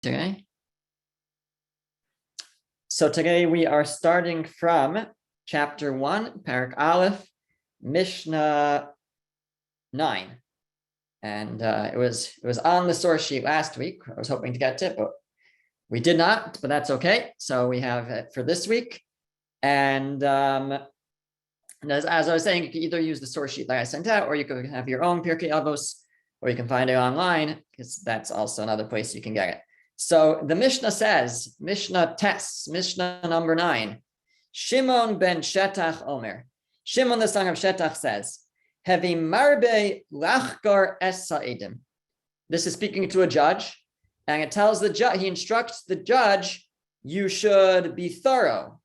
today. So today we are starting from chapter 1, Parak Aleph, Mishna 9. And it was on the source sheet last week. I was hoping to get to it, but we did not, but that's okay. So we have it for this week. And as I was saying, you can either use the source sheet that I sent out, or you can have your own Pirkei Avos, or you can find it online, because that's also another place you can get it. So the Mishnah says, Mishnah tests, Mishnah number 9, Shimon ben Shetach Omer. Shimon the son of Shetach says, Hevi marbe lachgar es sa'idim. This is speaking to a judge, and it tells the judge, he instructs the judge, you should be thorough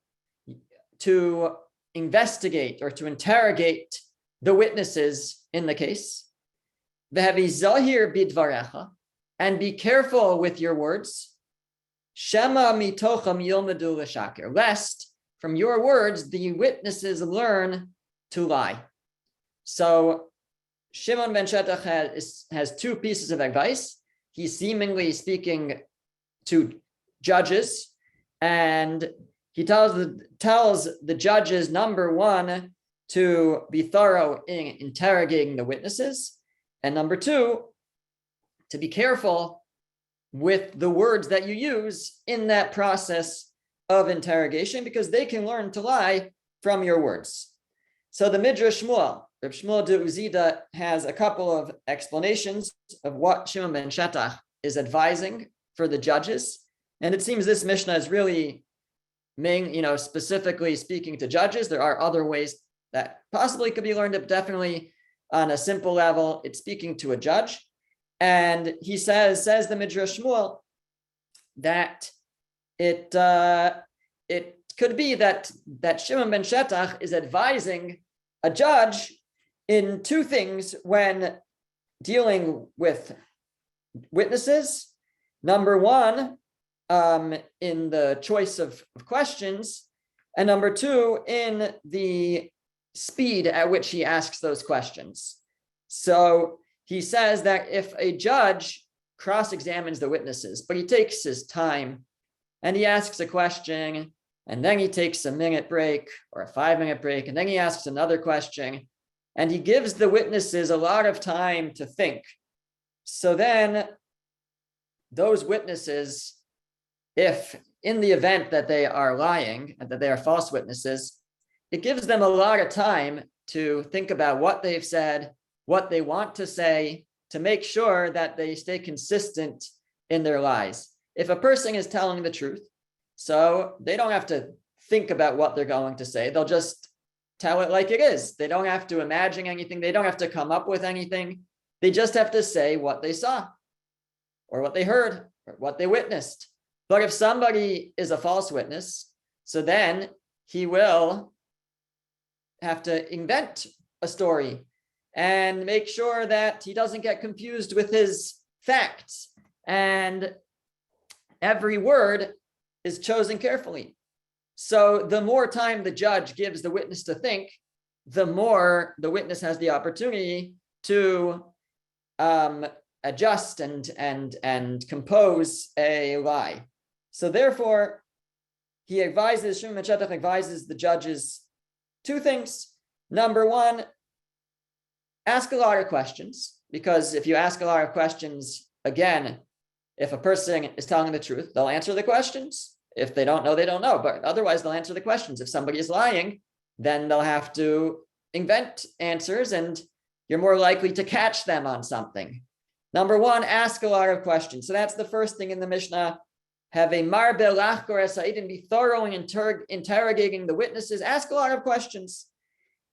to investigate or to interrogate the witnesses in the case. V'hevi zahir bidvarecha, and be careful with your words. Shema mitocham yilmedu l'shakir, lest from your words the witnesses learn to lie. So Shimon ben Shetach has two pieces of advice. He's seemingly speaking to judges, and he tells the judges, number 1, to be thorough in interrogating the witnesses, and number 2, to be careful with the words that you use in that process of interrogation, because they can learn to lie from your words. So the Midrash Shmuel, Reb Shmuel de Uzida, has a couple of explanations of what Shimon ben Shetach is advising for the judges. And it seems this Mishnah is really specifically speaking to judges. There are other ways that possibly could be learned, but definitely on a simple level, it's speaking to a judge. And he says the Midrash Shmuel, that it could be that Shimon ben Shetach is advising a judge in two things when dealing with witnesses. Number 1, in the choice of questions, and number 2, in the speed at which he asks those questions. So he says that if a judge cross-examines the witnesses, but he takes his time and he asks a question, and then he takes a minute break or a 5-minute break, and then he asks another question, and he gives the witnesses a lot of time to think. So then those witnesses, if in the event that they are lying and that they are false witnesses, it gives them a lot of time to think about what they've said, what they want to say, to make sure that they stay consistent in their lies. If a person is telling the truth, so they don't have to think about what they're going to say, they'll just tell it like it is. They don't have to imagine anything. They don't have to come up with anything. They just have to say what they saw or what they heard or what they witnessed. But if somebody is a false witness, so then he will have to invent a story and make sure that he doesn't get confused with his facts. And every word is chosen carefully. So the more time the judge gives the witness to think, the more the witness has the opportunity to adjust and compose a lie. So therefore, Shimon ben Shetach advises the judges 2 things. Number 1, ask a lot of questions, because if you ask a lot of questions, again, if a person is telling the truth, they'll answer the questions. If they don't know, they don't know, but otherwise they'll answer the questions. If somebody is lying, then they'll have to invent answers, and you're more likely to catch them on something. Number 1, ask a lot of questions. So that's the first thing in the Mishnah. Have a marbe lachgar es sa'idim, be thorough in interrogating the witnesses. Ask a lot of questions.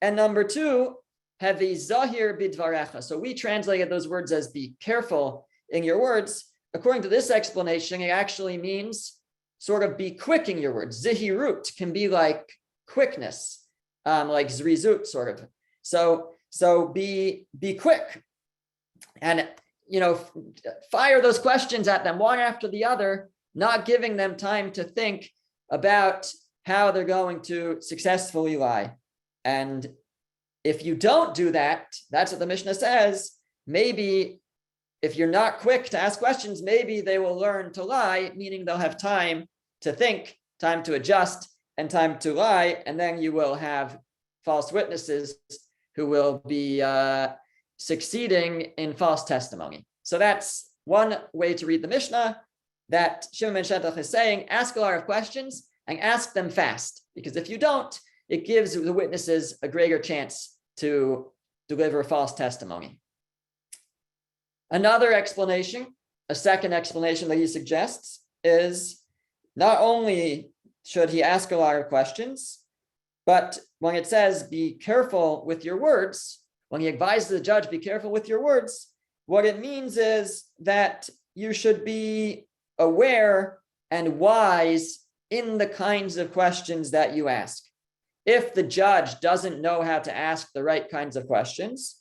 And number 2, have a zahir bidvarecha. So we translated those words as be careful in your words. According to this explanation, it actually means sort of be quick in your words. Zihirut can be like quickness, like zrizut sort of. So be quick, and fire those questions at them one after the other, not giving them time to think about how they're going to successfully lie. And if you don't do that, that's what the Mishnah says, maybe if you're not quick to ask questions, maybe they will learn to lie, meaning they'll have time to think, time to adjust, and time to lie. And then you will have false witnesses who will be succeeding in false testimony. So that's one way to read the Mishnah, that Shimon ben Shetach is saying, ask a lot of questions and ask them fast. Because if you don't, it gives the witnesses a greater chance to deliver false testimony. Another explanation, a second explanation that he suggests, is not only should he ask a lot of questions, but when it says be careful with your words, when he advises the judge, be careful with your words, what it means is that you should be aware and wise in the kinds of questions that you ask. If the judge doesn't know how to ask the right kinds of questions,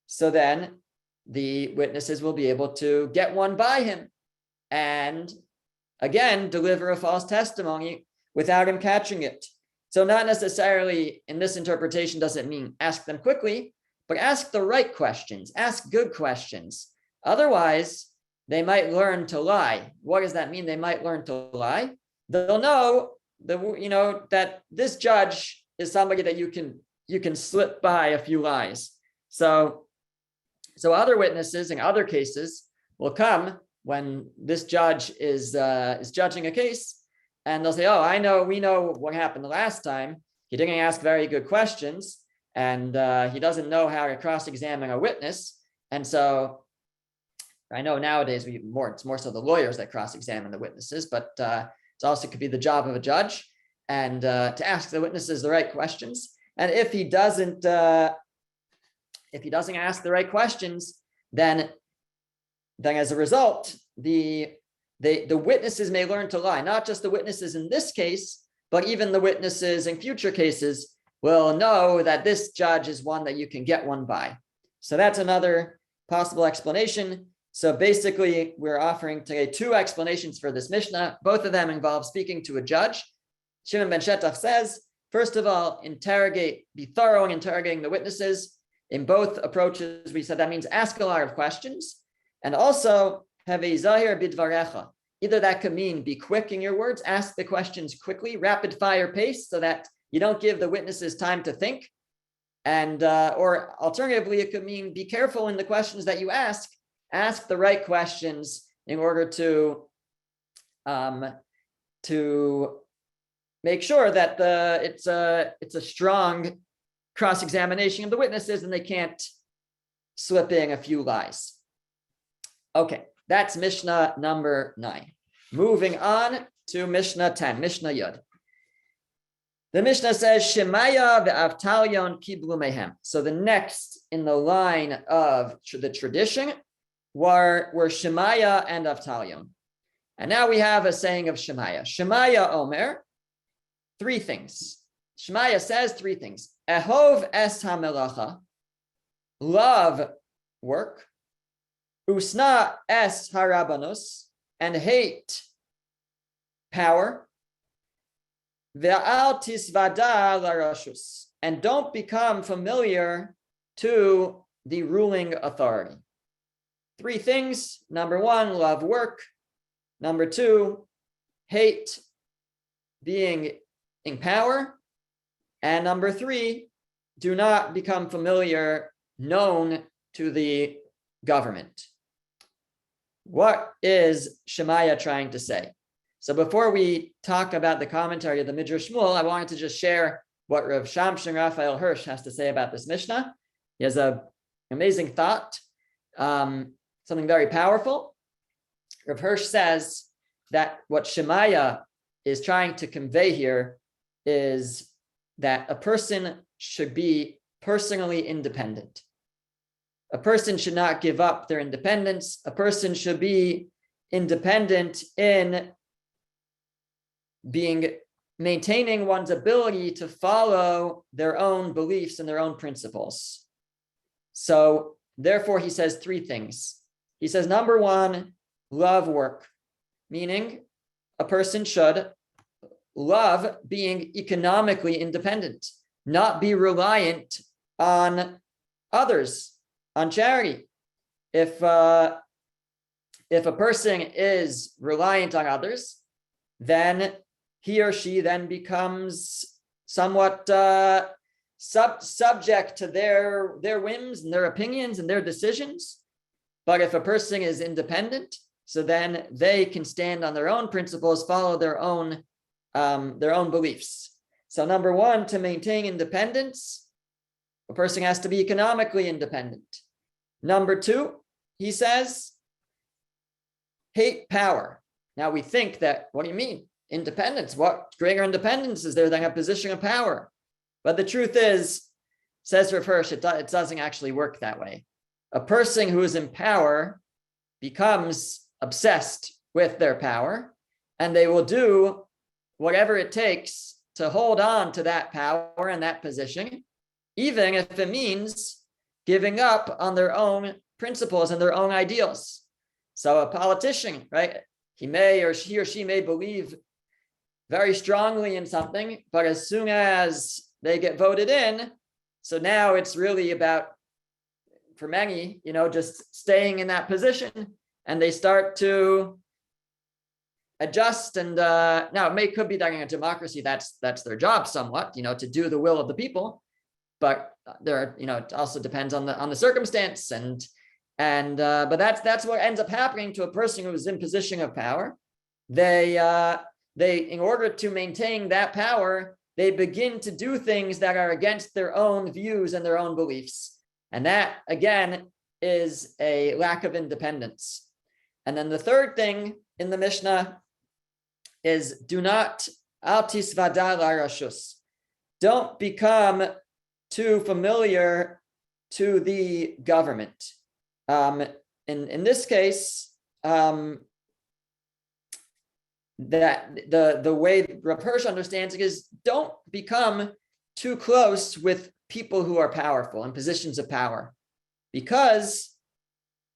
so then the witnesses will be able to get one by him and again deliver a false testimony without him catching it. So not necessarily in this interpretation does it mean ask them quickly, but ask the right questions, ask good questions. Otherwise, they might learn to lie. What does that mean? They might learn to lie. They'll know that this judge is somebody that you can slip by a few lies. So other witnesses in other cases will come when this judge is judging a case, and they'll say, "Oh, we know what happened the last time. He didn't ask very good questions, and he doesn't know how to cross-examine a witness." And so I know nowadays it's more so the lawyers that cross-examine the witnesses, but it also could be the job of a judge and to ask the witnesses the right questions. And if he doesn't ask the right questions, then as a result, the witnesses may learn to lie. Not just the witnesses in this case, but even the witnesses in future cases will know that this judge is one that you can get one by. So that's another possible explanation. So basically, we're offering today two explanations for this Mishnah. Both of them involve speaking to a judge. Shimon ben Shetach says, first of all, be thorough in interrogating the witnesses. In both approaches, we said that means ask a lot of questions. And also, have a zahir bidvarecha. Either that could mean be quick in your words, ask the questions quickly, rapid fire pace, so that you don't give the witnesses time to think. And or alternatively, it could mean be careful in the questions that you ask the right questions in order to make sure that it's a strong cross-examination of the witnesses and they can't slip in a few lies. Okay, that's Mishnah number 9. Moving on to Mishnah 10, Mishnah Yud. The Mishnah says, Shemaya ve'Avtalion kiblu mehem. So the next in the line of the tradition were Shemaya and Avtalion. And now we have a saying of Shemaya. Shemaya Omer, 3 things. Shemaya says 3 things. Ehov es hamelacha, love work. Usna es harabanos, and hate power. Ve'al tisvada larashus, and don't become familiar to the ruling authority. 3 things. Number 1, love work. Number 2, hate being in power. And number 3, do not become known to the government. What is Shemaya trying to say? So before we talk about the commentary of the Midrash Shmuel, I wanted to just share what Rav Shamshon Raphael Hirsch has to say about this Mishnah. He has an amazing thought, something very powerful. Rav Hirsch says that what Shemaya is trying to convey here is that a person should be personally independent. A person should not give up their independence. A person should be independent in maintaining one's ability to follow their own beliefs and their own principles. So therefore, he says 3 things. He says, number 1, love work, meaning a person should love being economically independent, not be reliant on others, on charity. If if a person is reliant on others, then he or she then becomes somewhat subject to their whims and their opinions and their decisions. But if a person is independent, so then they can stand on their own principles, follow their own beliefs. So number one, to maintain independence, a person has to be economically independent. Number two, he says, hate power. Now we think that, what do you mean? Independence? What greater independence is there than a position of power? But the truth is, says Rav Hirsch, it doesn't actually work that way. A person who is in power becomes obsessed with their power, and they will do whatever it takes to hold on to that power and that position, even if it means giving up on their own principles and their own ideals. So a politician, right? He or she may believe very strongly in something, but as soon as they get voted in, so now it's really about, for many, just staying in that position, and they start to adjust. And now could be that in a democracy, that's their job somewhat, to do the will of the people. But it also depends on the circumstance, but that's what ends up happening to a person who is in position of power. They in order to maintain that power, they begin to do things that are against their own views and their own beliefs. And that, again, is a lack of independence. And then the third thing in the Mishnah is, do not al tisvada larashus. Don't become too familiar to the government. In this case, that the way Rav Hirsch understands it is, don't become too close with people who are powerful in positions of power, because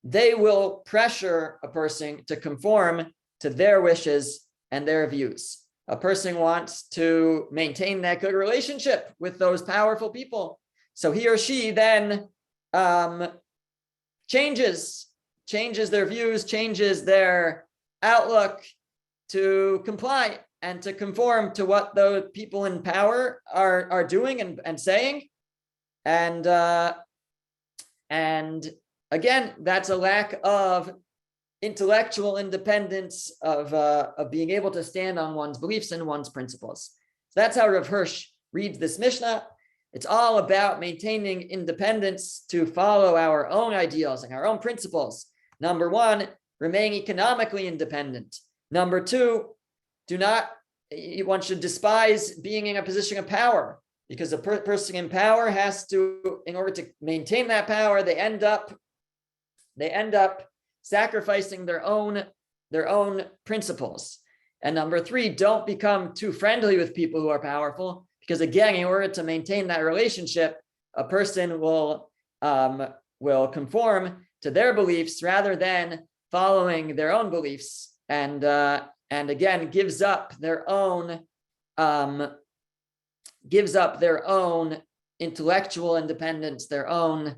they will pressure a person to conform to their wishes and their views. A person wants to maintain that good relationship with those powerful people, so he or she then changes their views, changes their outlook to comply and to conform to what the people in power are doing and saying. And again, that's a lack of intellectual independence, of being able to stand on one's beliefs and one's principles. So that's how Rav Hirsch reads this Mishnah. It's all about maintaining independence to follow our own ideals and our own principles. Number one, remain economically independent. Number two, one should despise being in a position of power, because a person in power has to, in order to maintain that power, they end up sacrificing their own principles. And number three, don't become too friendly with people who are powerful, because again, in order to maintain that relationship, a person will conform to their beliefs rather than following their own beliefs, and again gives up their own intellectual independence, their own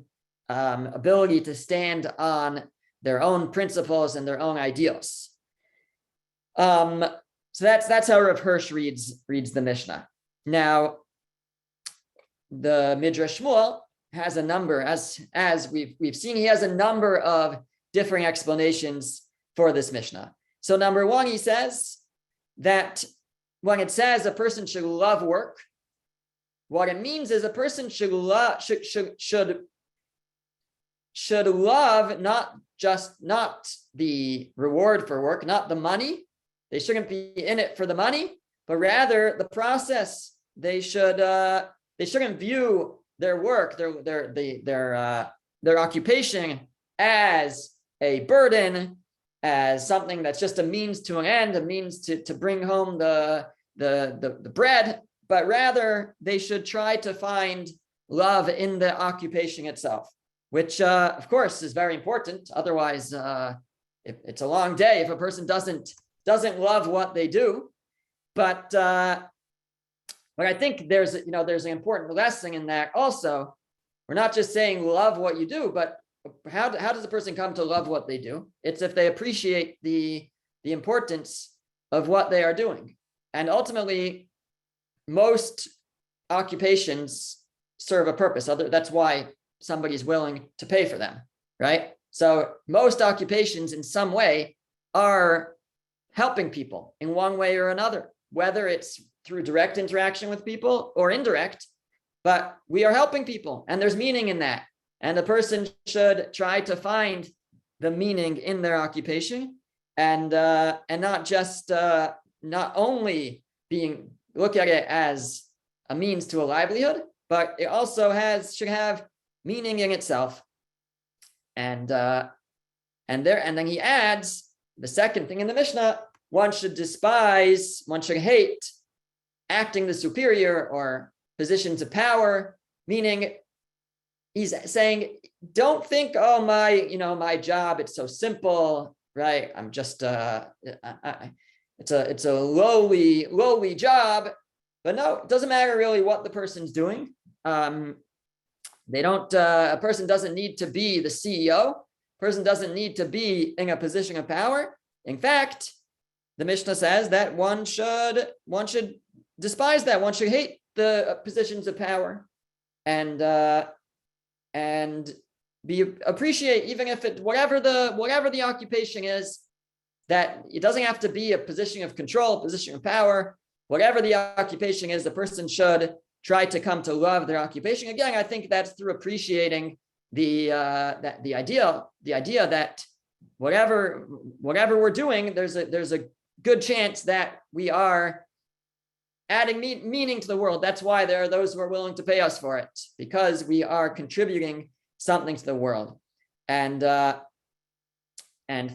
ability to stand on their own principles and their own ideals. So that's how Rav Hirsch reads the Mishnah. Now, the Midrash Shmuel has a number, as we've seen, he has a number of different explanations for this Mishnah. So number one, he says that when it says a person should love work, what it means is a person should love not the reward for work, not the money. They shouldn't be in it for the money, but rather the process. They shouldn't view their work, their occupation as a burden, as something that's just a means to an end, a means to bring home the bread, but rather they should try to find love in the occupation itself, which of course is very important. Otherwise, it's a long day if a person doesn't love what they do. But I think there's an important lesson in that also. We're not just saying love what you do, but how does a person come to love what they do? It's if they appreciate the importance of what they are doing. And ultimately, most occupations serve a purpose. That's why somebody's willing to pay for them, right? So most occupations in some way are helping people in one way or another, whether it's through direct interaction with people or indirect, but we are helping people and there's meaning in that. And the person should try to find the meaning in their occupation and not just, not only look at it as a means to a livelihood, but it also should have meaning in itself. And then he adds the second thing in the Mishnah: one should hate acting the superior or positions of power, meaning he's saying, don't think, oh, my job, it's so simple, right? I'm just it's a lowly job. But no, it doesn't matter really what the person's doing. A person doesn't need to be the CEO. A person doesn't need to be in a position of power. In fact, the Mishnah says that one should despise that. One should hate the positions of power, and appreciate, even if whatever the occupation is, that it doesn't have to be a position of control, position of power. Whatever the occupation is, the person should try to come to love their occupation. Again, I think that's through appreciating the idea that whatever we're doing, there's a good chance that we are adding meaning to the world. That's why there are those who are willing to pay us for it, because we are contributing something to the world. And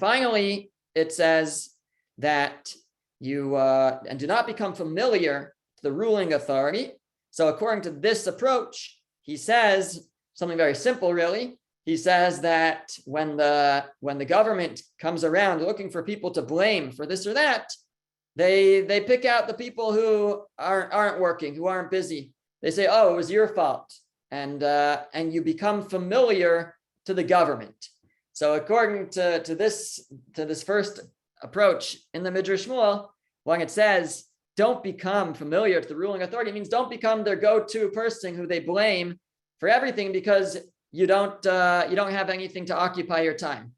finally, it says that you and do not become familiar to the ruling authority. So according to this approach, he says something very simple, really. He says that when the government comes around looking for people to blame for this or that, they pick out the people who aren't working, who aren't busy. They say, oh, it was your fault. And you become familiar to the government. So according to this first approach in the Midrash Shmuel, when it says don't become familiar to the ruling authority, it means don't become their go-to person who they blame for everything, because you don't have anything to occupy your time.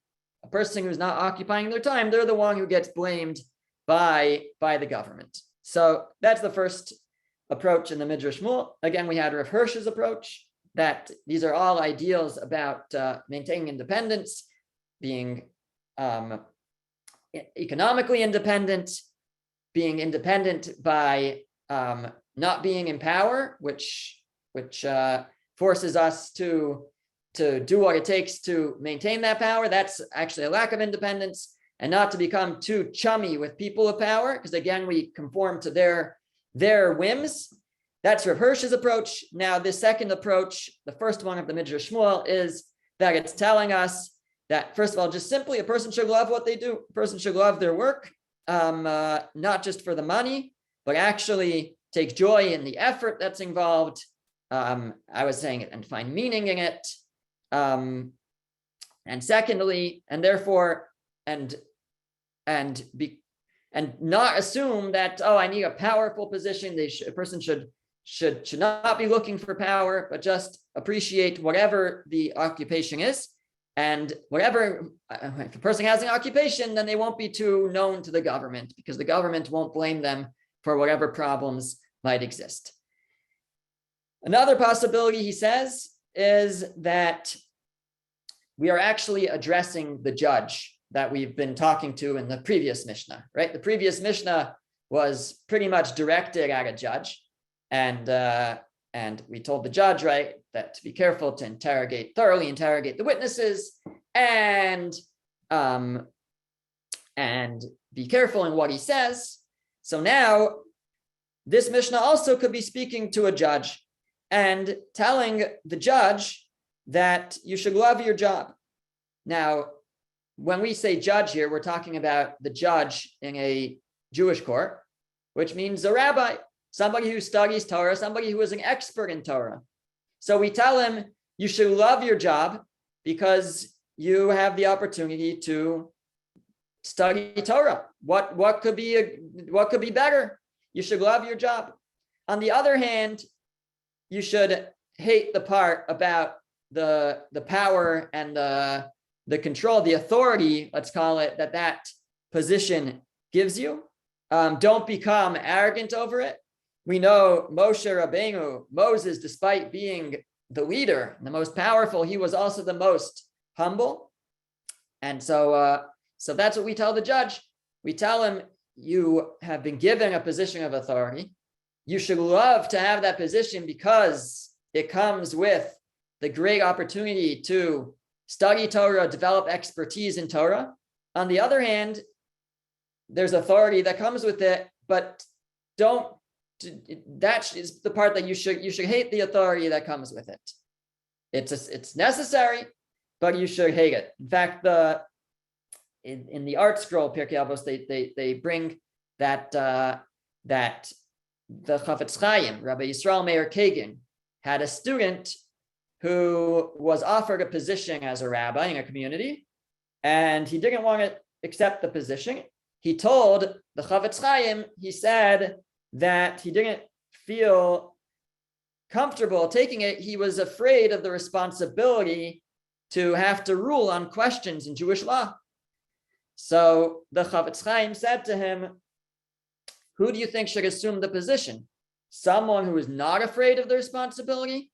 A person who's not occupying their time, they're the one who gets blamed by the government. So that's the first approach in the Midrash Shmuel. Again, we had Rav Hirsch's approach, that these are all ideals about maintaining independence, being economically independent, being independent by not being in power, which forces us to do what it takes to maintain that power. That's actually a lack of independence, and not to become too chummy with people of power, because again, we conform to their whims. That's Rav Hirsch's approach. Now, the second approach, the first one of the Midrash Shmuel, is that it's telling us that, first of all, just simply a person should love what they do. A person should love their work, not just for the money, but actually take joy in the effort that's involved. I was saying it, and find meaning in it. And secondly, and therefore, and not assume that, oh, I need a powerful position. A person should not be looking for power, but just appreciate whatever the occupation is. And whatever, if a person has an occupation, then they won't be too known to the government, because the government won't blame them for whatever problems might exist. Another possibility, he says, is that we are actually addressing the judge that we've been talking to in the previous Mishnah, right? The previous Mishnah was pretty much directed at a judge. And we told the judge, right, that to be careful to thoroughly interrogate the witnesses, and be careful in what he says. So now this Mishnah also could be speaking to a judge and telling the judge that you should love your job. Now, when we say judge here, we're talking about the judge in a Jewish court, which means a rabbi, somebody who studies Torah, somebody who is an expert in Torah. So we tell him, you should love your job, because you have the opportunity to study Torah. What could be better? You should love your job. On the other hand, you should hate the part about the power and the control, the authority, let's call it, that position gives you. Don't become arrogant over it. We know Moshe Rabbeinu, Moses, despite being the leader, the most powerful, he was also the most humble. And so that's what we tell the judge. We tell him, you have been given a position of authority. You should love to have that position because it comes with the great opportunity to study Torah, develop expertise in Torah. On the other hand, there's authority that comes with it, but that is the part that you should hate the authority that comes with it. It's necessary, but you should hate it. In fact, in the art scroll Pirkei Avos, they bring that the Chafetz Chaim, Rabbi Yisrael Meir Kagan, had a student who was offered a position as a rabbi in a community, and he didn't want to accept the position. He told the Chafetz Chaim, he said that he didn't feel comfortable taking it. He was afraid of the responsibility to have to rule on questions in Jewish law. So the Chafetz Chaim said to him, who do you think should assume the position? Someone who is not afraid of the responsibility?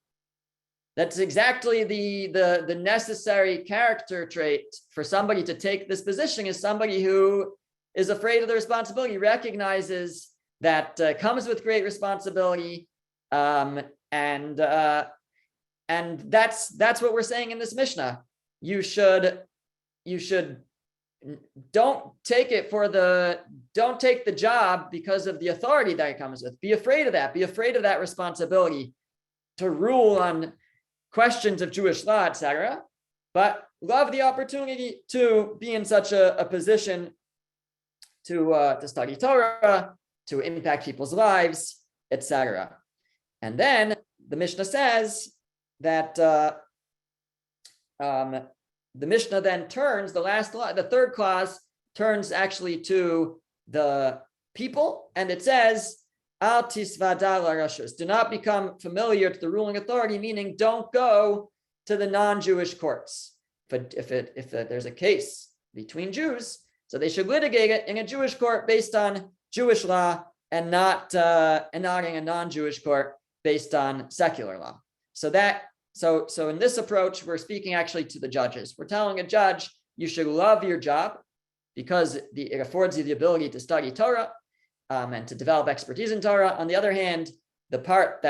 That's exactly the necessary character trait for somebody to take this position, is somebody who is afraid of the responsibility, recognizes that comes with great responsibility, and that's what we're saying in this Mishnah. You should don't take the job because of the authority that it comes with. Be afraid of that. Be afraid of that responsibility to rule on questions of Jewish law, etc. But love the opportunity to be in such a position to study Torah, to impact people's lives, etc. And then the Mishnah says that the Mishnah then turns, the third clause turns actually to the people, and it says, Al tisvada larashus, do not become familiar to the ruling authority, meaning don't go to the non-Jewish courts. If there's a case between Jews, so they should litigate it in a Jewish court based on Jewish law, and not in a non-Jewish court based on secular law. So in this approach, we're speaking actually to the judges. We're telling a judge, you should love your job because it affords you the ability to study Torah and to develop expertise in Torah. On the other hand, the part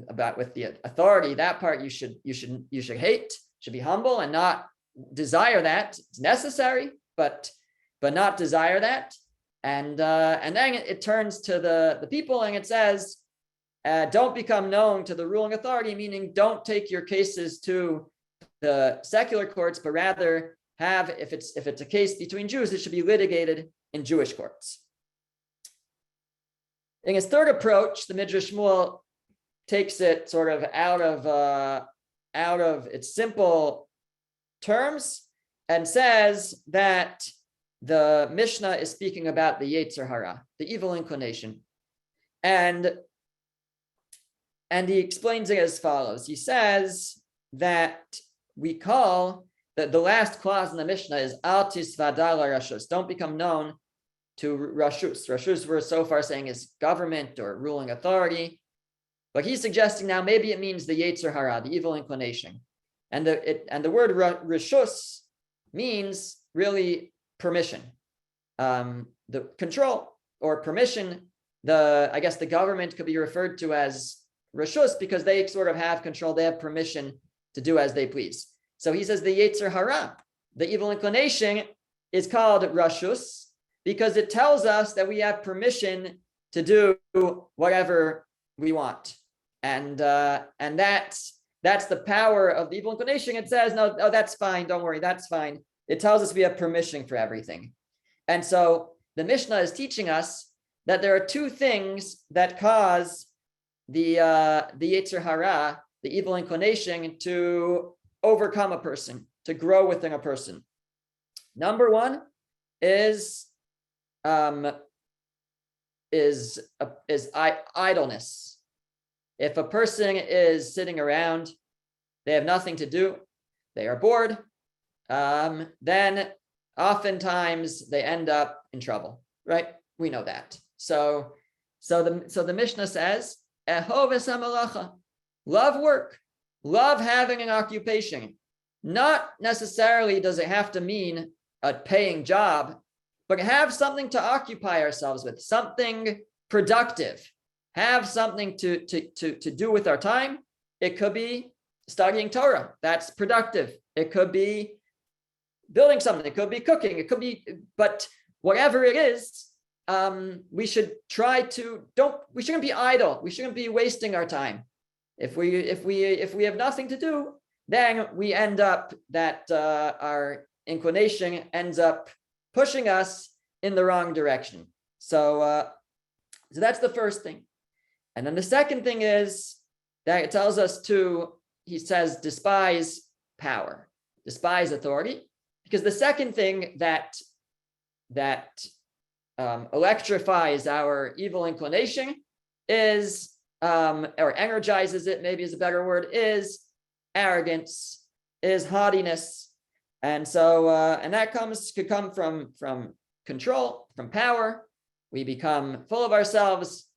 about with the authority, that part you should hate, should be humble and not desire that. It's necessary, but not desire that. And then it turns to the people, and it says, don't become known to the ruling authority, meaning don't take your cases to the secular courts, but rather if it's a case between Jews, it should be litigated in Jewish courts. In his third approach, the Midrash Shmuel takes it sort of out of its simple terms and says that the Mishnah is speaking about the Yetzer Hara, the evil inclination. And he explains it as follows. He says that we call, that the last clause in the Mishnah is Al tisvada larashus, don't become known to rashus. Rashus we're so far saying is government or ruling authority. But he's suggesting now maybe it means the Yetzer Hara, the evil inclination. And the word rashus means really permission, the control or permission. I guess the government could be referred to as rashus because they sort of have control. They have permission to do as they please. So he says the Yetzer Hara, the evil inclination, is called rashus because it tells us that we have permission to do whatever we want, and that's the power of the evil inclination. It says, no, that's fine, don't worry, that's fine. It tells us we have permission for everything. And so the Mishnah is teaching us that there are two things that cause the Yetzer Hara, the evil inclination, to overcome a person, to grow within a person. Number one is idleness. If a person is sitting around, they have nothing to do, they are bored, then oftentimes they end up in trouble, right? We know that. So the Mishnah says, "Ehov es hamalacha," love work, love having an occupation. Not necessarily does it have to mean a paying job, but have something to occupy ourselves with, something productive. Have something to do with our time. It could be studying Torah. That's productive. It could be building something. It could be cooking. It could be, but whatever it is, we should try to we shouldn't be idle. We shouldn't be wasting our time. If we have nothing to do, then we end up that our inclination ends up pushing us in the wrong direction. So that's the first thing. And then the second thing is that it tells us he says, despise power, despise authority, because the second thing that electrifies our evil inclination is, or energizes it, maybe is a better word, is arrogance, is haughtiness. And so, and that could come from control, from power. We become full of ourselves.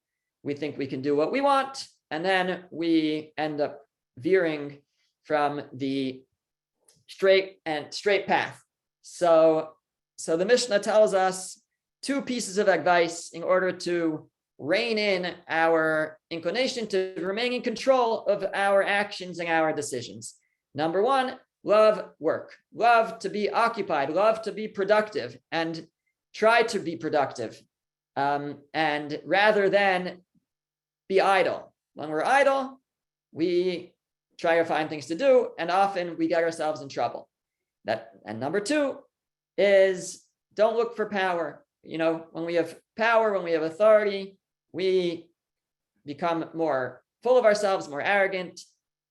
We think we can do what we want, and then we end up veering from the straight path. So the Mishnah tells us two pieces of advice in order to rein in our inclination to remain in control of our actions and our decisions. Number one, love work, love to be occupied, love to be productive, and try to be productive. And rather than be idle. When we're idle, we try to find things to do, and often we get ourselves in trouble. And number two is don't look for power. When we have power, when we have authority, we become more full of ourselves, more arrogant,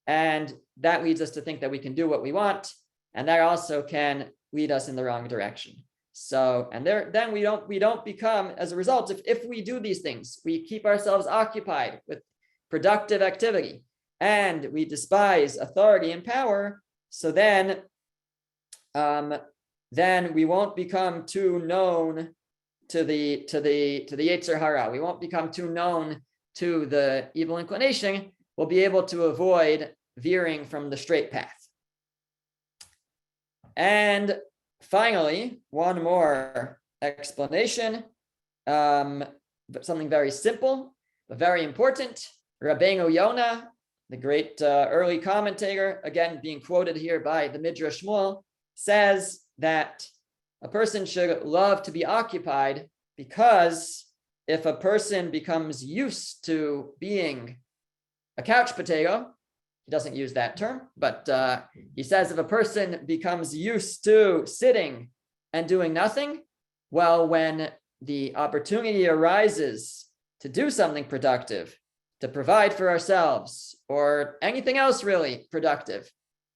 and that leads us to think that we can do what we want, and that also can lead us in the wrong direction. So, and then we don't become, as a result, if we do these things, we keep ourselves occupied with productive activity, and we despise authority and power. So then we won't become too known to the Yetzer Hara. We won't become too known to the evil inclination. We'll be able to avoid veering from the straight path. And finally, one more explanation, but something very simple, but very important. Rabbeinu Yonah, the great early commentator, again being quoted here by the Midrash Shmuel, says that a person should love to be occupied because if a person becomes used to being a couch potato, he doesn't use that term, but he says if a person becomes used to sitting and doing nothing, well, when the opportunity arises to do something productive, to provide for ourselves, or anything else really productive,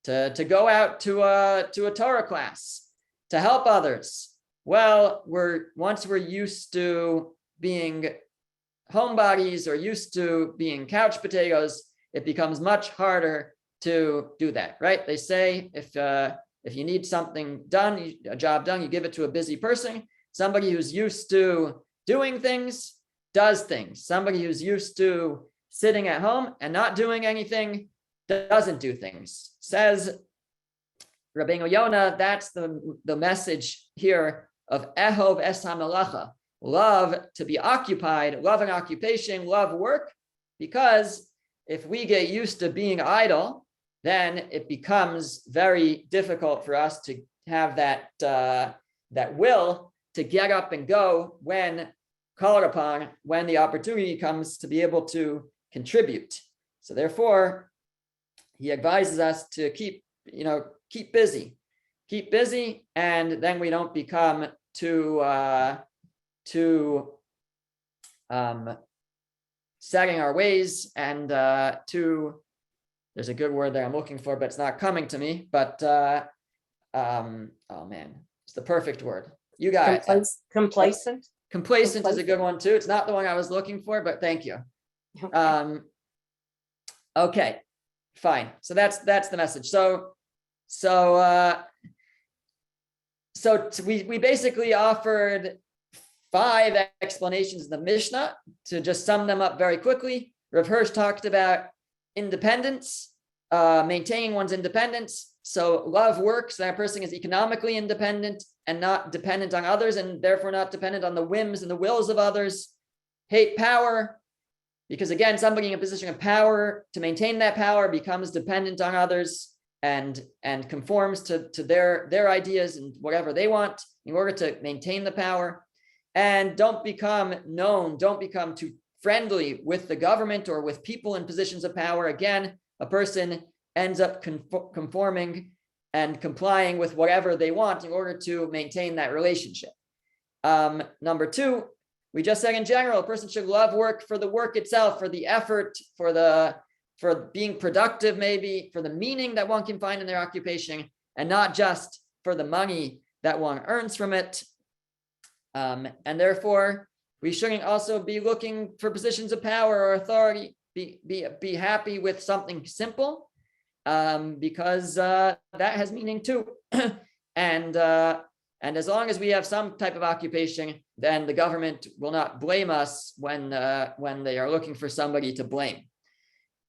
to go out to a Torah class, to help others, well, once we're used to being homebodies or used to being couch potatoes, it becomes much harder to do that, right? They say if you need something done, a job done, you give it to a busy person. Somebody who's used to doing things does things. Somebody who's used to sitting at home and not doing anything doesn't do things. Says Rabbeinu Yonah, that's the message here of Ehov es hamalacha, love to be occupied, love an occupation, love work, because if we get used to being idle, then it becomes very difficult for us to have that will to get up and go when called upon, when the opportunity comes to be able to contribute. So therefore, he advises us to keep busy, and then we don't become too setting our ways and too There's a good word there I'm looking for, but it's not coming to me. But oh man, it's the perfect word. You got it. Complacent. Complacent is a good one too. It's not the one I was looking for, but thank you. Okay. Okay, fine. So that's the message. So we basically offered 5 explanations in the Mishnah. To just sum them up very quickly, Rav Hirsch talked about independence, maintaining one's independence. So love works, that person is economically independent and not dependent on others, and therefore not dependent on the whims and the wills of others. Hate power, because again, somebody in a position of power, to maintain that power, becomes dependent on others and conforms to their ideas and whatever they want in order to maintain the power. And don't become too friendly with the government or with people in positions of power. Again, a person ends up conforming and complying with whatever they want in order to maintain that relationship. Number 2, we just said in general, a person should love work for the work itself, for the effort, for being productive, maybe for the meaning that one can find in their occupation, and not just for the money that one earns from it. And therefore, we shouldn't also be looking for positions of power or authority. Be happy with something simple, because that has meaning too. And as long as we have some type of occupation, then the government will not blame us when they are looking for somebody to blame.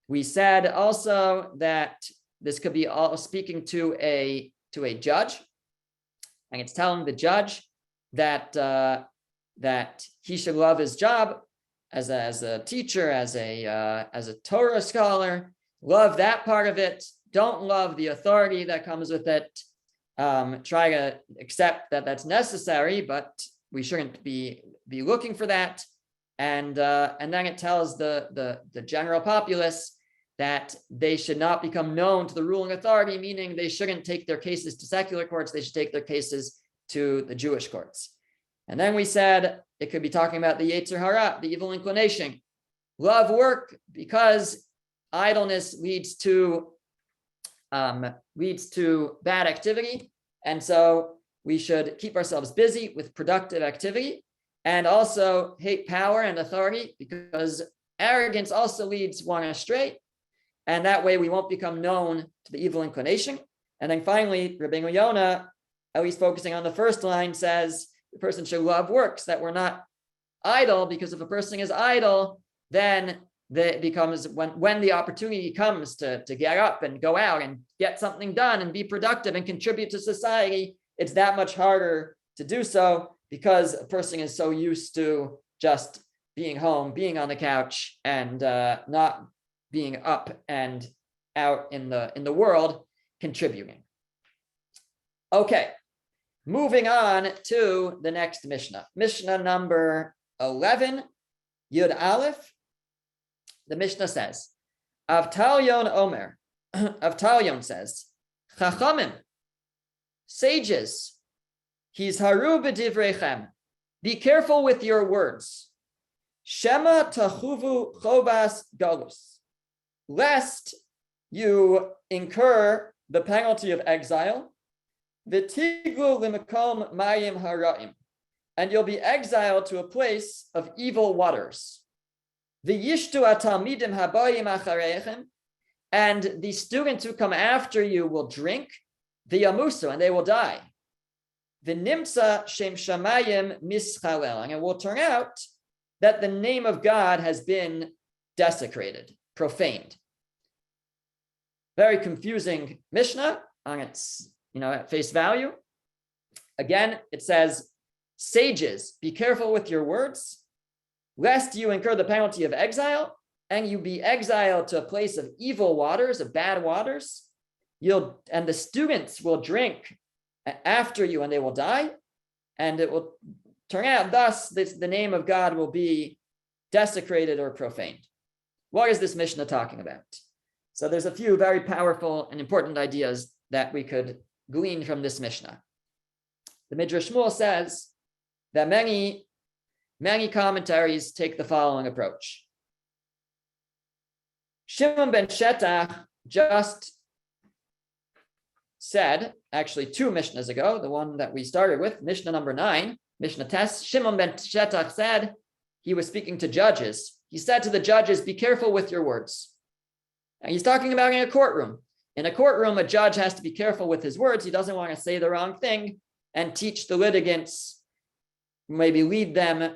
We said also that this could be all speaking to a judge, and it's telling the judge that he should love his job as a teacher, as a Torah scholar. Love that part of it. Don't love the authority that comes with it. Try to accept that that's necessary, but we shouldn't be looking for that. And then it tells the general populace that they should not become known to the ruling authority, meaning they shouldn't take their cases to secular courts. They should take their cases to the Jewish courts. And then we said it could be talking about the Yetzer Hara, the evil inclination. Love work because idleness leads to bad activity. And so we should keep ourselves busy with productive activity, and also hate power and authority, because arrogance also leads one astray. And that way we won't become known to the evil inclination. And then finally, Rabbeinu Yonah, at least focusing on the first line, says the person should love works, that we're not idle, because if a person is idle, then it becomes, when the opportunity comes to get up and go out and get something done and be productive and contribute to society, it's that much harder to do so, because a person is so used to just being home, being on the couch, and not being up and out in the world contributing. Okay, moving on to the next Mishnah. Mishnah number 11, Yud Aleph. The Mishnah says, Avtalyon Omer, Avtalyon says, Chachamim, sages, Hizharu b'divrechem, be careful with your words. Shema tachuvu chovas galus, lest you incur the penalty of exile. V'tiglu l'makom mayim hara'im, and you'll be exiled to a place of evil waters. V'yishtu atalmidim habayim achareichem, and the students who come after you will drink. V'yamusu, and they will die. V'nimtza shem shamayim mischalel, and it will turn out that the name of God has been desecrated, profaned. Very confusing Mishnah on its, at face value. Again, it says, sages, be careful with your words, lest you incur the penalty of exile, and you be exiled to a place of evil waters, of bad waters. And the students will drink after you, and they will die, and it will turn out thus the name of God will be desecrated or profaned. What is this Mishnah talking about? So there's a few very powerful and important ideas that we could glean from this Mishnah. The Midrash Shmuel says that many commentaries take the following approach. Shimon ben Shetach just said, actually 2 Mishnahs ago, the one that we started with, Mishnah number 9, Mishnah Tes, Shimon ben Shetach said, he was speaking to judges. He said to the judges, be careful with your words. And he's talking about in a courtroom. In a courtroom, a judge has to be careful with his words. He doesn't want to say the wrong thing and teach the litigants, maybe lead them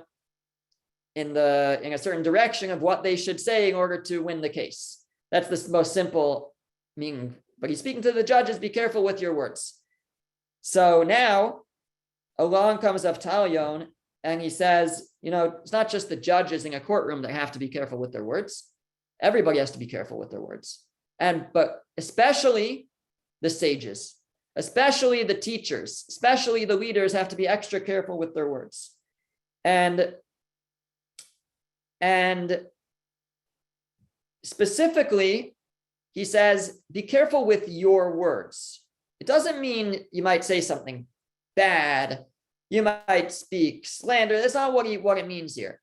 in a certain direction of what they should say in order to win the case. That's the most simple meaning. But he's speaking to the judges, be careful with your words. So now along comes Avtalion and he says, it's not just the judges in a courtroom that have to be careful with their words. Everybody has to be careful with their words. But especially the sages, especially the teachers, especially the leaders have to be extra careful with their words. And specifically, he says, be careful with your words. It doesn't mean you might say something bad. You might speak slander. That's not what it means here.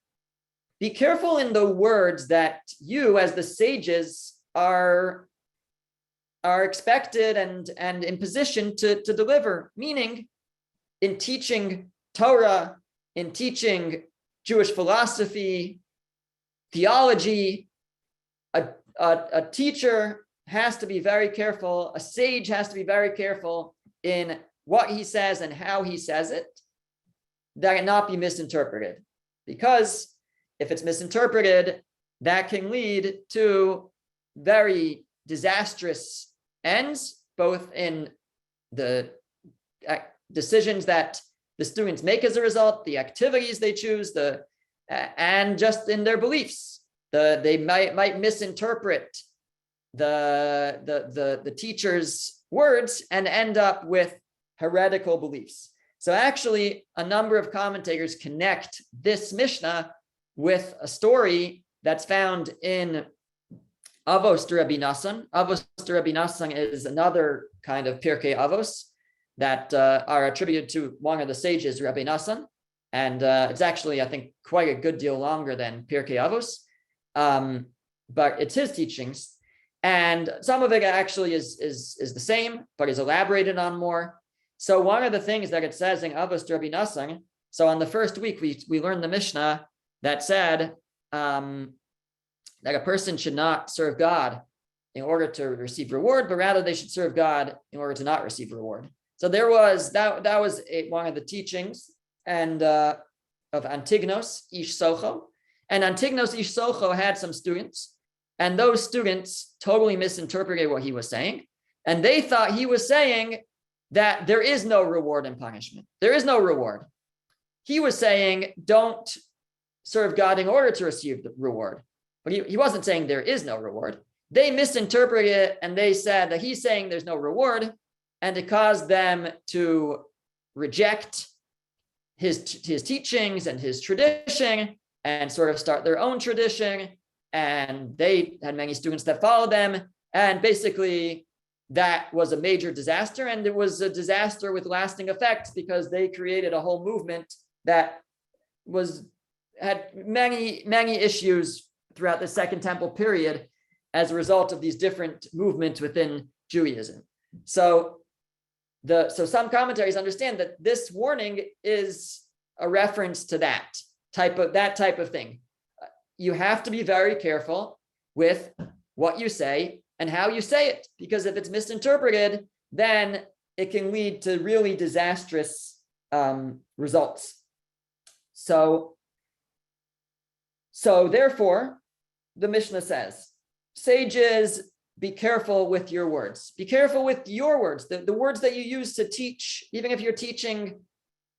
Be careful in the words that you, as the sages, are expected and in position to deliver. Meaning, in teaching Torah, in teaching Jewish philosophy, theology, a teacher has to be very careful, a sage has to be very careful in what he says and how he says it, that it not be misinterpreted. Because if it's misinterpreted, that can lead to very disastrous ends, both in the decisions that the students make as a result, the activities they choose, and just in their beliefs. They might misinterpret the teacher's words and end up with heretical beliefs. So actually, a number of commentators connect this Mishnah with a story that's found in Avos to Rabbi Nassan. Avos to Rabbi Nassan is another kind of Pirkei Avos that are attributed to one of the sages, Rabbi Nassan. And it's actually, I think, quite a good deal longer than Pirkei Avos. But it's his teachings. And some of it actually is the same, but is elaborated on more. So one of the things that it says in Avos to Rabbi Nassan, so on the first week, we learned the Mishnah that said that a person should not serve God in order to receive reward, but rather they should serve God in order to not receive reward. So there was, that was one of the teachings and of Antignos Ish Socho. And Antignos Ish Socho had some students, and those students totally misinterpreted what he was saying. And they thought he was saying that there is no reward and punishment. There is no reward. He was saying, don't serve God in order to receive the reward. But he wasn't saying there is no reward. They misinterpreted it, and they said that he's saying there's no reward, and it caused them to reject his teachings and his tradition and sort of start their own tradition. And they had many students that followed them. And basically, that was a major disaster. And it was a disaster with lasting effects because they created a whole movement that had many, many issues throughout the Second Temple period as a result of these different movements within Judaism. So some commentaries understand that this warning is a reference to that type of thing. You have to be very careful with what you say and how you say it, because if it's misinterpreted, then it can lead to really disastrous results. So therefore, the Mishnah says, sages, be careful with your words. Be careful with your words, the words that you use to teach, even if you're teaching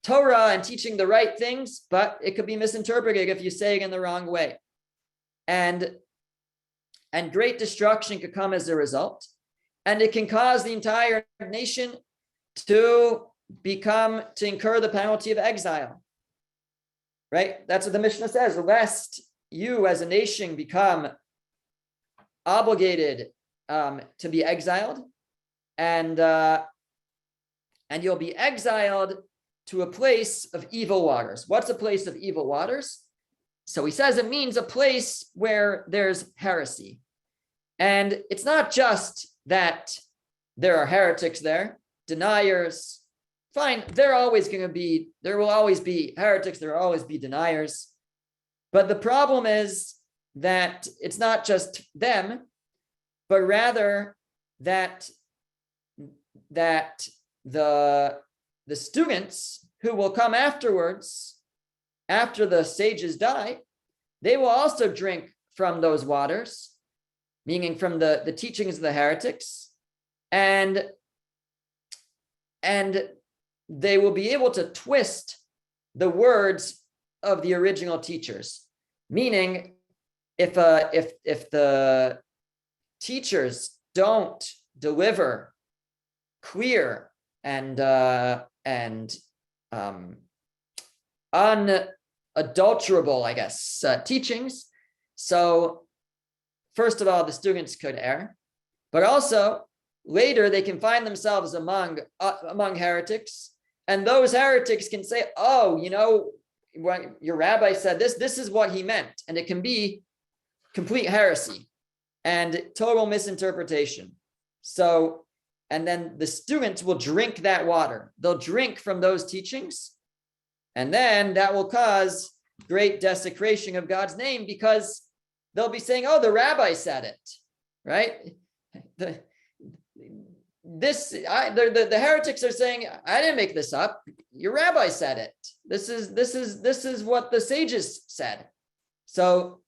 Torah and teaching the right things, but it could be misinterpreted if you say it in the wrong way. And great destruction could come as a result. And it can cause the entire nation to incur the penalty of exile. Right? That's what the Mishnah says. Lest you as a nation become obligated to be exiled, and you'll be exiled to a place of evil waters. What's a place of evil waters? So he says it means a place where there's heresy. And it's not just that there are heretics there, deniers. Fine, there will always be heretics, there will always be deniers. But the problem is that it's not just them, but rather that the students who will come afterwards, after the sages die, they will also drink from those waters, meaning from the teachings of the heretics, and they will be able to twist the words of the original teachers. Meaning, if the teachers don't deliver clear and unadulterable, I guess, teachings, so first of all, the students could err, but also later they can find themselves among heretics, and those heretics can say, "Oh, what your rabbi said, this is what he meant," and it can be complete heresy and total misinterpretation. So, and then the students will drink that water. They'll drink from those teachings, and then that will cause great desecration of God's name, because they'll be saying, "Oh, the rabbi said it," right? The heretics are saying, "I didn't make this up. Your rabbi said it. This is what the sages said." So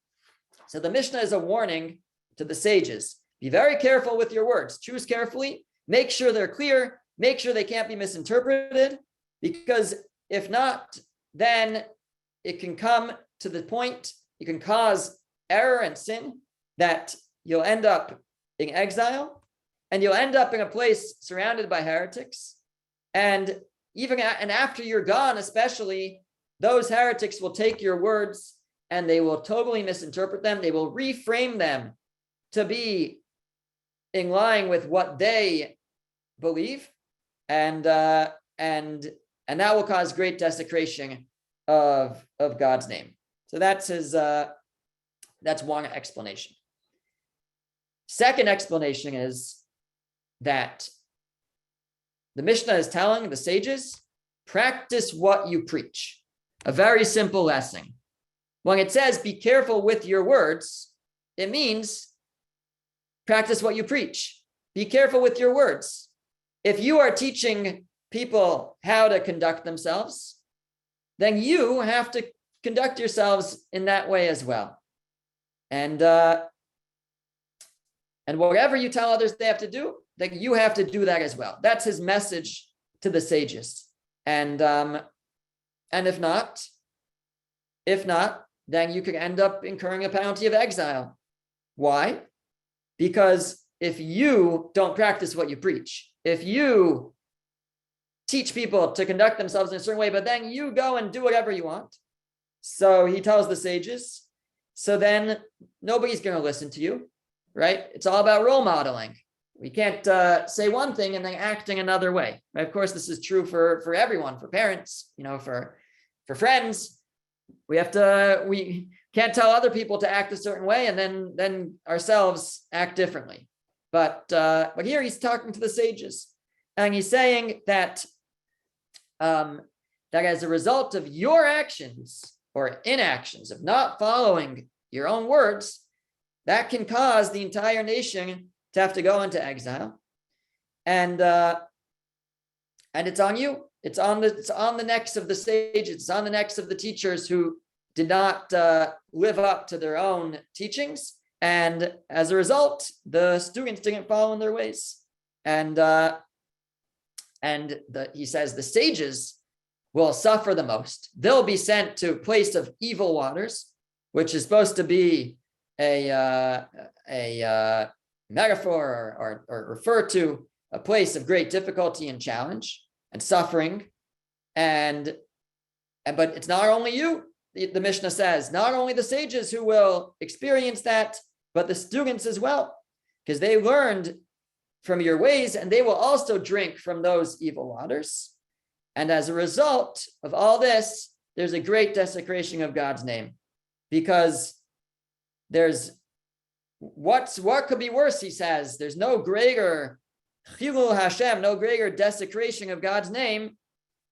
the Mishnah is a warning to the sages. Be very careful with your words. Choose carefully. Make sure they're clear. Make sure they can't be misinterpreted, because if not, then it can come to the point, it can cause error and sin that you'll end up in exile, and you'll end up in a place surrounded by heretics. And after you're gone, especially, those heretics will take your words and they will totally misinterpret them. They will reframe them to be in line with what they believe, and that will cause great desecration of God's name. So that's one explanation. Second explanation is that the Mishnah is telling the sages, practice what you preach. A very simple lesson. When it says be careful with your words, it means practice what you preach. Be careful with your words. If you are teaching people how to conduct themselves, then you have to conduct yourselves in that way as well. And whatever you tell others they have to do, then you have to do that as well. That's his message to the sages. And if not, then you could end up incurring a penalty of exile. Why? Because if you don't practice what you preach, if you teach people to conduct themselves in a certain way, but then you go and do whatever you want. So he tells the sages, so then nobody's going to listen to you, right? It's all about role modeling. We can't say one thing and then acting another way. Right? Of course, this is true for everyone, for parents, for friends. We can't tell other people to act a certain way and then ourselves act differently. But here he's talking to the sages, and he's saying that as a result of your actions or inactions of not following your own words, that can cause the entire nation to have to go into exile, and it's on you. It's on the necks of the sages. It's on the necks of the teachers who did not live up to their own teachings, and as a result, the students didn't follow in their ways. He says the sages will suffer the most. They'll be sent to a place of evil waters, which is supposed to be a metaphor or refer to a place of great difficulty and challenge and suffering. But it's not only you, the Mishnah says, not only the sages who will experience that, but the students as well, because they learned from your ways, and they will also drink from those evil waters. And as a result of all this, there's a great desecration of God's name, because there's what could be worse? He says there's no greater chilul Hashem, no greater desecration of God's name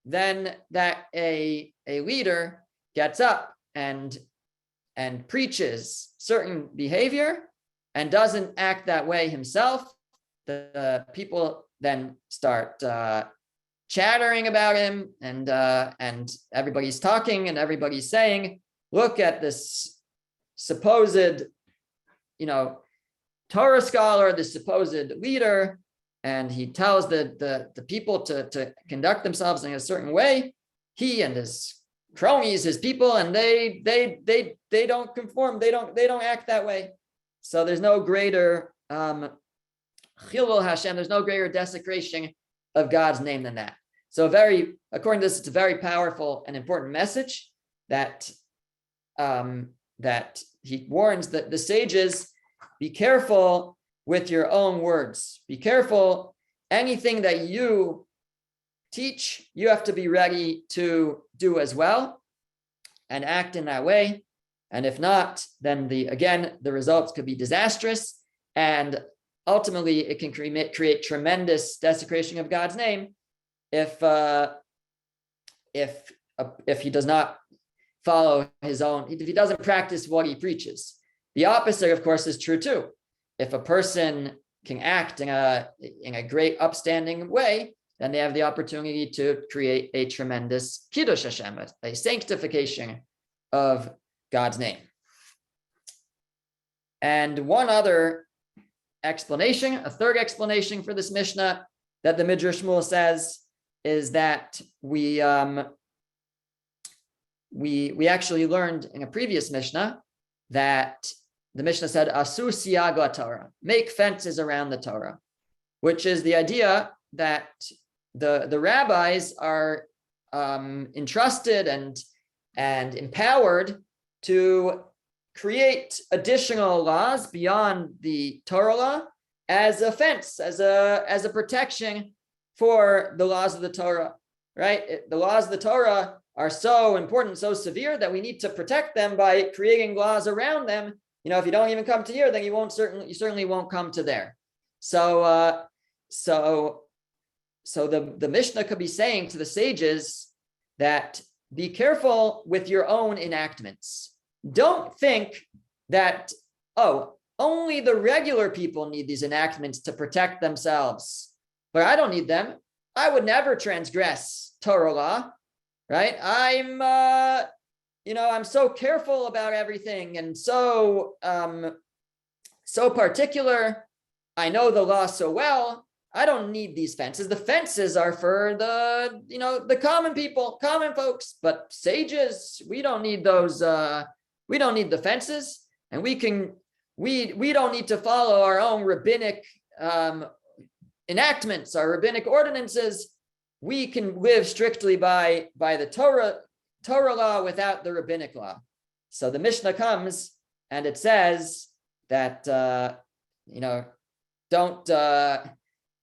than that a leader gets up and preaches certain behavior and doesn't act that way himself. The people then start chattering about him, and everybody's talking and everybody's saying, look at this supposed, Torah scholar, this supposed leader, and he tells the people to conduct themselves in a certain way. He and his cronies, his people, and they don't conform. They don't act that way. So there's no greater chilul Hashem. There's no greater desecration of God's name than that. So according to this, it's a very powerful and important message that that he warns that the sages, be careful with your own words. Be careful. Anything that you teach, you have to be ready to do as well and act in that way. And if not, then the results could be disastrous, and ultimately it can create tremendous desecration of God's name if he does not follow his own, if he doesn't practice what he preaches. The opposite, of course, is true too. If a person can act in a great upstanding way, then they have the opportunity to create a tremendous kiddush Hashem, a sanctification of God's name. And one other explanation, a third explanation for this Mishnah that the Midrash Shmuel says is that we actually learned in a previous Mishnah that the Mishnah said, Asu siyag la-Torah, make fences around the Torah, which is the idea that the rabbis are entrusted and empowered to create additional laws beyond the Torah law as a fence, as a protection for the laws of the Torah, right? The laws of the Torah are so important, so severe that we need to protect them by creating laws around them. If you don't even come to here, then you certainly won't come to there. So the Mishnah could be saying to the sages that be careful with your own enactments. Don't think that, only the regular people need these enactments to protect themselves, but I don't need them. I would never transgress Torah law, right? I'm so careful about everything and so particular. I know the law so well. I don't need these fences. The fences are for the common people, common folks, but sages, we don't need those. We don't need the fences, and we don't need to follow our own rabbinic enactments, our rabbinic ordinances. We can live strictly by the Torah law without the rabbinic law. So the Mishnah comes and it says that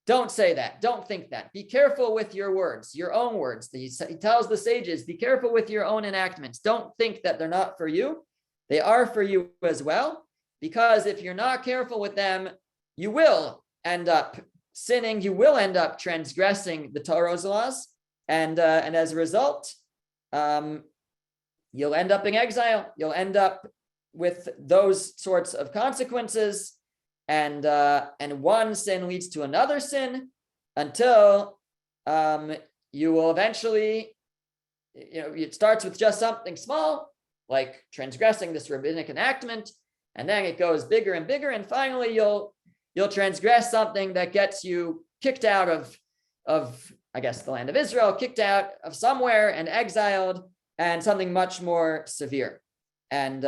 don't say that. Don't think that. Be careful with your words, your own words. He tells the sages, be careful with your own enactments. Don't think that they're not for you. They are for you as well, because if you're not careful with them, you will end up sinning. You will end up transgressing the Torah's laws, and as a result, you'll end up in exile. You'll end up with those sorts of consequences, and one sin leads to another sin until you will eventually, it starts with just something small, like transgressing this rabbinic enactment, and then it goes bigger and bigger, and finally you'll transgress something that gets you kicked out of I guess the land of Israel, kicked out of somewhere and exiled, and something much more severe. And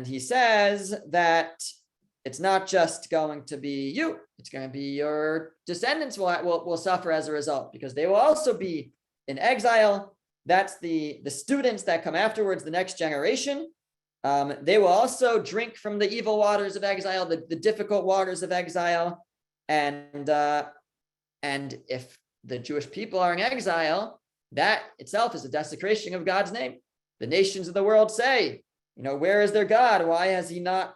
he says that it's not just going to be you, it's going to be your descendants will suffer as a result, because they will also be in exile. That's the students that come afterwards, the next generation. They will also drink from the evil waters of exile, the difficult waters of exile. And if the Jewish people are in exile, that itself is a desecration of God's name. the nations of the world say, where is their God? Why has he not,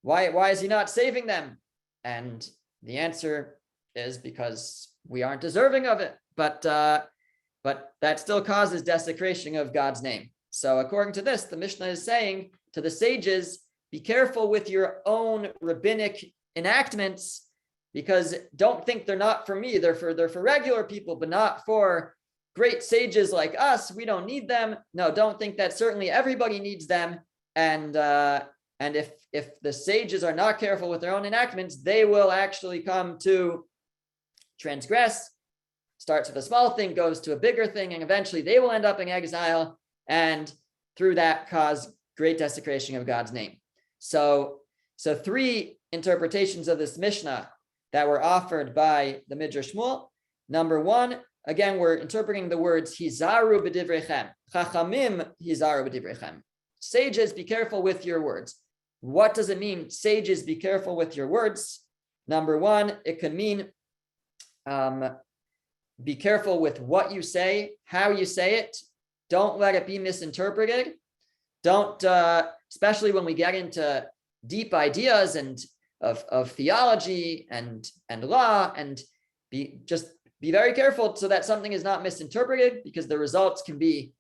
why is he not saving them? And the answer is because we aren't deserving of it. But that still causes desecration of God's name. So according to this, the Mishnah is saying to the sages, be careful with your own rabbinic enactments, because don't think they're not for me. They're for regular people, but not for great sages like us. We don't need them. No, don't think that. Certainly everybody needs them. And if the sages are not careful with their own enactments, they will actually come to transgress. Starts with a small thing, goes to a bigger thing, and eventually they will end up in exile, and through that cause great desecration of God's name. So three interpretations of this Mishnah that were offered by the Midrash Shmuel. Number one, again, we're interpreting the words hizaru b'divrechem, chachamim hizaru b'divrechem. Sages, be careful with your words. What does it mean, sages, be careful with your words? Number one, it could mean be careful with what you say, how you say it. Don't let it be misinterpreted. Don't, especially when we get into deep ideas and of theology and law, and be very careful so that something is not misinterpreted, because the results can be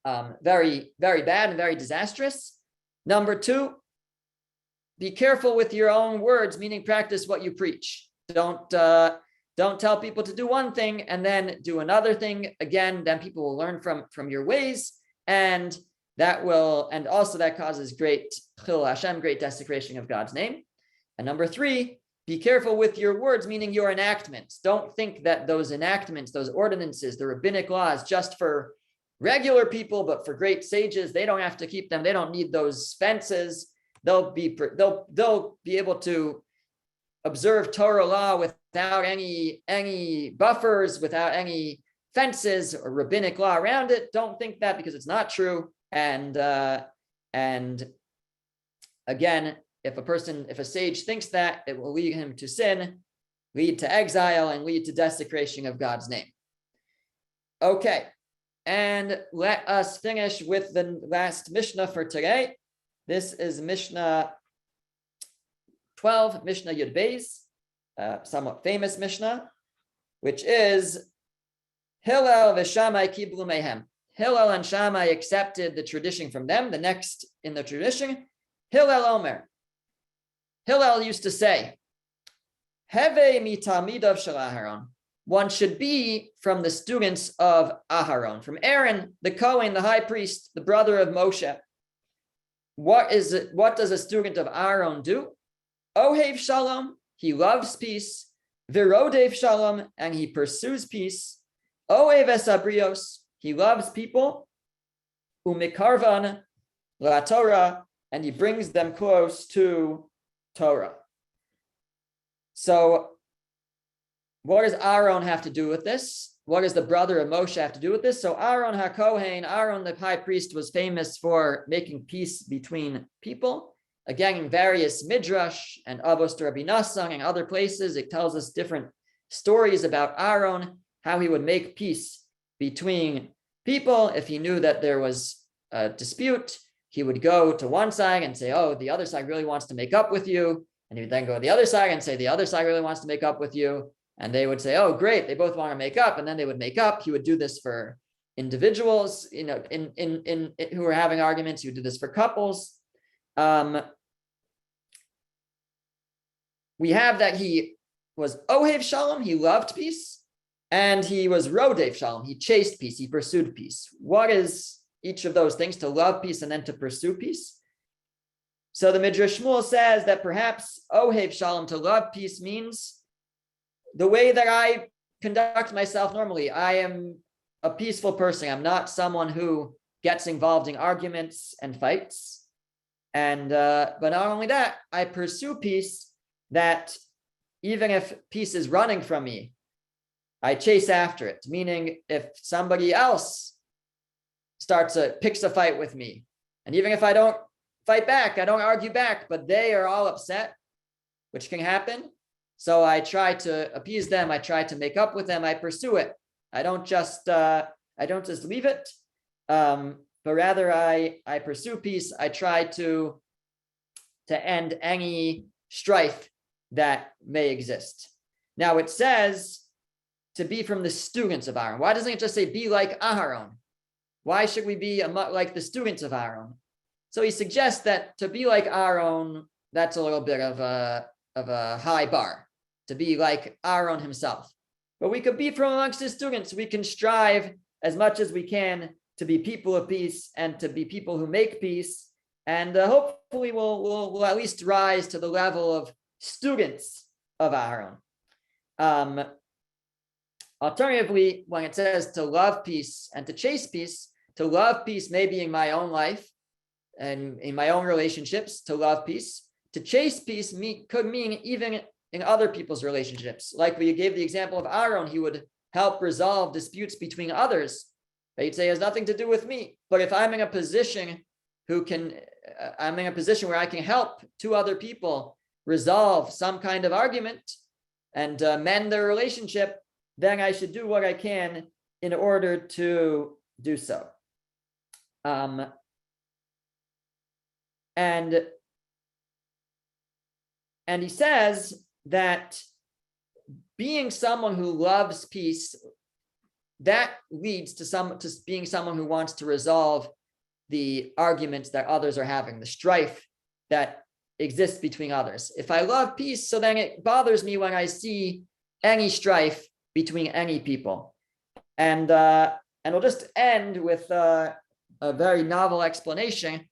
very, very bad and very disastrous. Number two, be careful with your own words, meaning practice what you preach. Don't tell people to do one thing and then do another thing again. Then people will learn from your ways, and also that causes great chil Hashem, great desecration of God's name. And number three, be careful with your words, meaning your enactments. Don't think that those enactments, those ordinances, the rabbinic laws, just for regular people, but for great sages, they don't have to keep them. They don't need those fences. They'll be able to observe Torah law without any buffers, without any fences or rabbinic law around it. Don't think that, because it's not true. And again, if a sage thinks that, it will lead him to sin, lead to exile, and lead to desecration of God's name. Okay, and let us finish with the last Mishnah for today. This is Mishnah 12, Mishnah Yud Beis, somewhat famous Mishnah, which is Hillel v'Shammai kiblu mehem. Hillel and Shammai accepted the tradition from them. The next in the tradition, Hillel Omer. Hillel used to say, Heve mitamidav shel Aharon. One should be from the students of Aharon, from Aaron, the Kohen, the high priest, the brother of Moshe. What does a student of Aaron do? Ohev shalom, he loves peace. Virodev shalom, and he pursues peace. Ohev esabrios, he loves people. Umikarvan la Torah, and he brings them close to Torah. So what does Aaron have to do with this? What does the brother of Moshe have to do with this? So Aaron HaKohen, Aaron the high priest, was famous for making peace between people. Again, in various Midrash and Avos to Rabbi Nassan and other places, it tells us different stories about Aaron, how he would make peace between people. If he knew that there was a dispute, he would go to one side and say, oh, the other side really wants to make up with you. And he would then go to the other side and say, the other side really wants to make up with you. And they would say, oh, great, they both want to make up. And then they would make up. He would do this for individuals, in who were having arguments. He would do this for couples. We have that he was Ohev Shalom, he loved peace, and he was Rodev Shalom, he chased peace, he pursued peace. What is each of those things, to love peace and then to pursue peace? So the Midrash Shmuel says that perhaps Ohev Shalom, to love peace, means the way that I conduct myself normally. I am a peaceful person. I'm not someone who gets involved in arguments and fights. And but not only that, I pursue peace, that even if peace is running from me, I chase after it. Meaning, if somebody else picks a fight with me, and even if I don't fight back, I don't argue back, but they are all upset, which can happen. So I try to appease them. I try to make up with them. I pursue it. I don't just I don't just leave it, but rather I pursue peace. I try to end any strife that may exist. Now it says to be from the students of Aaron. Why doesn't it just say be like Aharon? Why should we be like the students of Aaron? So he suggests that to be like Aaron, that's a little bit of a high bar, to be like Aaron himself. But we could be from amongst his students. We can strive as much as we can to be people of peace and to be people who make peace. And hopefully we'll at least rise to the level of students of Aaron. Alternatively, when it says to love peace and to chase peace, to love peace maybe in my own life and in my own relationships, to love peace. To chase peace could mean even in other people's relationships. Like we gave the example of Aaron, he would help resolve disputes between others. He'd say it has nothing to do with me. But if I'm in a position I'm in a position where I can help two other people resolve some kind of argument and mend their relationship, then I should do what I can in order to do so. And he says that being someone who loves peace, that leads to being someone who wants to resolve the arguments that others are having, the strife that exists between others. If I love peace, so then it bothers me when I see any strife between any people. And we'll just end with a very novel explanation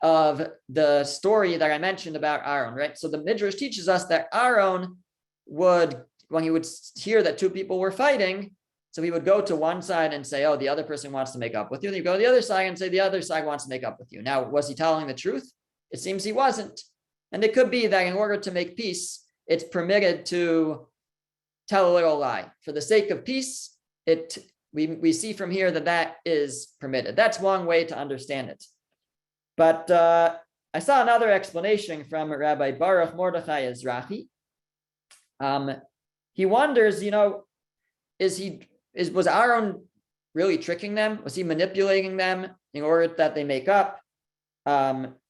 of the story that I mentioned about Aaron, right? So the Midrash teaches us that Aaron would, when he would hear that two people were fighting, so he would go to one side and say, oh, the other person wants to make up with you. And he'd go to the other side and say, the other side wants to make up with you. Now, was he telling the truth? It seems he wasn't. And it could be that in order to make peace, it's permitted to tell a little lie. For the sake of peace, we see from here that is permitted. That's one way to understand it. But I saw another explanation from Rabbi Baruch Mordechai Ezrahi. He wonders, was Aaron really tricking them? Was he manipulating them in order that they make up?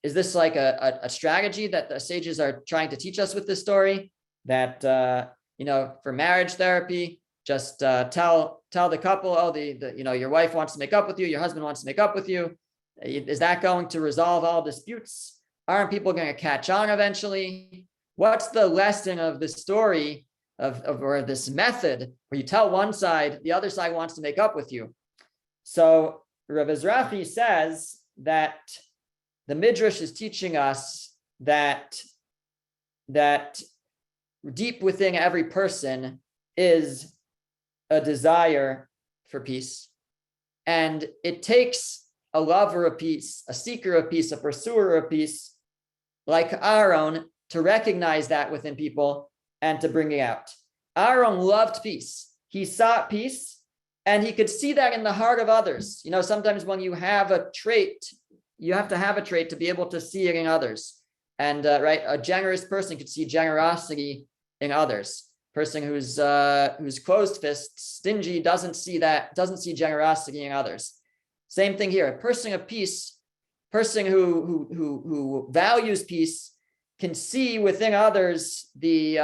Is this like a strategy that the sages are trying to teach us with this story? That for marriage therapy, just tell the couple, oh, your wife wants to make up with you, your husband wants to make up with you. Is that going to resolve all disputes? Aren't people going to catch on eventually? What's the lesson of the story or this method where you tell one side, the other side wants to make up with you? So Rav Ezrahi says that the Midrash is teaching us that deep within every person is a desire for peace. And it takes a lover of peace, a seeker of peace, a pursuer of peace, like Aaron, to recognize that within people and to bring it out. Aaron loved peace. He sought peace, and he could see that in the heart of others. Sometimes when you have a trait, you have to have a trait to be able to see it in others. And a generous person could see generosity in others. Person who's closed fist, stingy, doesn't see generosity in others. Same thing here. A person of peace, person who values peace, can see within others the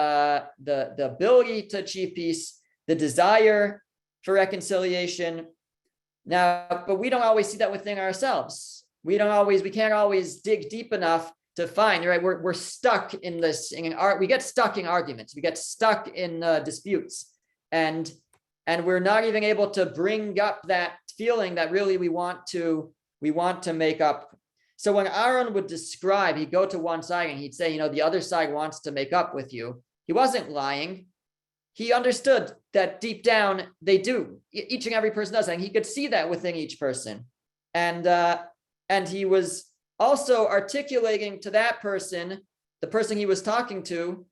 ability to achieve peace, the desire for reconciliation. Now, but we don't always see that within ourselves. We can't always dig deep enough to find, right? We're stuck in this, we get stuck in arguments, we get stuck in disputes, and we're not even able to bring up that feeling that really we want to make up. So when Aaron would describe, he'd go to one side and he'd say, the other side wants to make up with you. He wasn't lying. He understood that deep down they do. Each and every person does, and he could see that within each person. And he was also articulating to that person, the person he was talking to,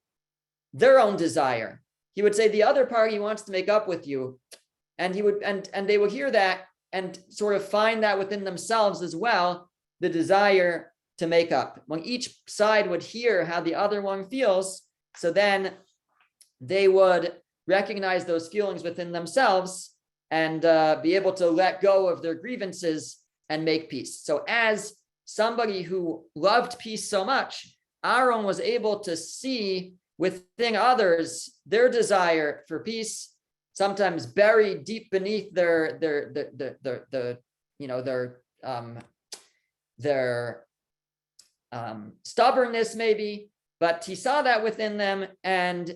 their own desire. He would say, the other party wants to make up with you. And he would, and they would hear that and sort of find that within themselves as well, the desire to make up. When each side would hear how the other one feels, so then they would recognize those feelings within themselves and be able to let go of their grievances and make peace. So as somebody who loved peace so much, Aaron was able to see within others their desire for peace, sometimes buried deep beneath their stubbornness, maybe, but he saw that within them, and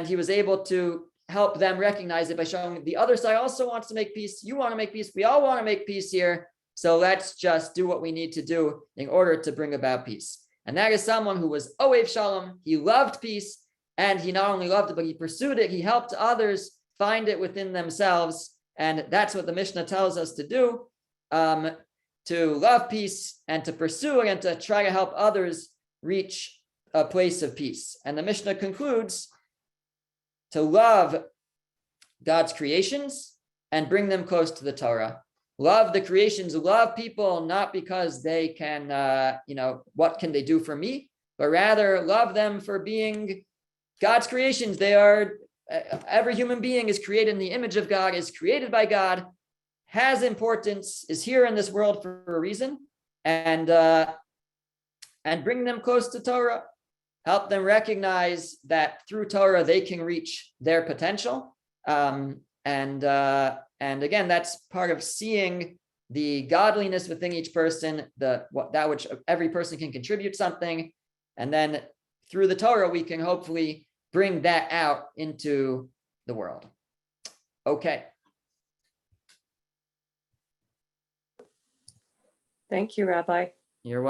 he was able to help them recognize it by showing the other side also wants to make peace. You want to make peace. We all want to make peace here. So let's just do what we need to do in order to bring about peace. And that is someone who was Ohev Shalom. He loved peace, and he not only loved it, but he pursued it. He helped others find it within themselves. And that's what the Mishnah tells us to do, to love peace and to pursue it and to try to help others reach a place of peace. And the Mishnah concludes to love God's creations and bring them close to the Torah. Love the creations, love people, not because they can, what can they do for me, but rather love them for being God's creations. They are, every human being is created in the image of God, is created by God, has importance, is here in this world for a reason, and bring them close to Torah. Help them recognize that through Torah they can reach their potential. And again, that's part of seeing the godliness within each person, that which every person can contribute something. And then through the Torah, we can hopefully bring that out into the world. Okay. Thank you, Rabbi. You're welcome.